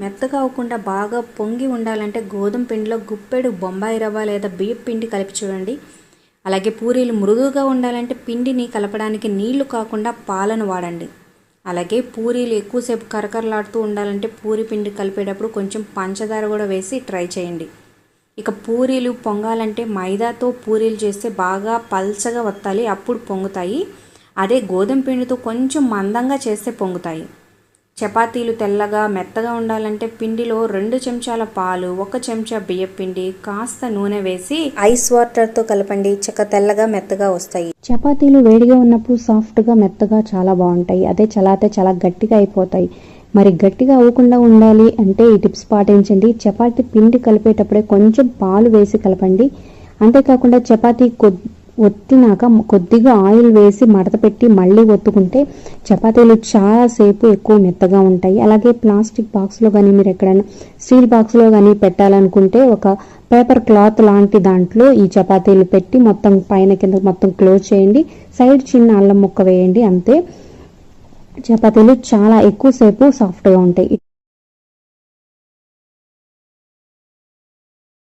మెత్తగా అవ్వకుండా బాగా పొంగి ఉండాలంటే గోధుమ పిండిలో గుప్పెడు బొంబాయి రవ్వ లేదా బియ్యం పిండి కలిపి చూడండి. అలాగే పూరీలు మృదువుగా ఉండాలంటే పిండిని కలపడానికి నీళ్లు కాకుండా పాలను వాడండి. అలాగే పూరీలు ఎక్కువసేపు కరకరలాడుతూ ఉండాలంటే పూరి పిండి కలిపేటప్పుడు కొంచెం పంచదార కూడా వేసి ట్రై చేయండి. ఇక పూరీలు పొంగాలంటే మైదాతో పూరీలు చేస్తే బాగా పల్చగా వత్తాలి, అప్పుడు పొంగుతాయి. అదే గోధుమ పిండితో కొంచెం మందంగా చేస్తే పొంగుతాయి. చపాతీలు తెల్లగా మెత్తగా ఉండాలంటే పిండిలో 2 చెంచాల పాలు, 1 చెంచా బియ్యం పిండి, కాస్త నూనె వేసి ఐస్ వాటర్తో కలపండి. చక్క తెల్లగా మెత్తగా వస్తాయి. చపాతీలు వేడిగా ఉన్నప్పుడు సాఫ్ట్గా మెత్తగా చాలా బాగుంటాయి. అదే చల్లారితే చాలా గట్టిగా అయిపోతాయి. మరి గట్టిగా అవ్వకుండా ఉండాలి అంటే ఈ టిప్స్ పాటించండి. చపాతీ పిండి కలిపేటప్పుడే కొంచెం పాలు వేసి కలపండి. అంతేకాకుండా చపాతీ ఒత్తినాక కొద్దిగా ఆయిల్ వేసి మడత పెట్టి మళ్ళీ ఒత్తుకుంటే చపాతీలు చాలాసేపు ఎక్కువ మెత్తగా ఉంటాయి. అలాగే ప్లాస్టిక్ బాక్స్లో కానీ మీరు ఎక్కడైనా స్టీల్ బాక్స్లో కానీ పెట్టాలనుకుంటే ఒక పేపర్ క్లాత్ లాంటి దాంట్లో ఈ చపాతీలు పెట్టి మొత్తం పైన కింద మొత్తం క్లోజ్ చేయండి. సైడ్ చిన్న అల్లం ముక్క వేయండి. అంతే, చపాతీలు చాలా ఎక్కువసేపు సాఫ్ట్గా ఉంటాయి.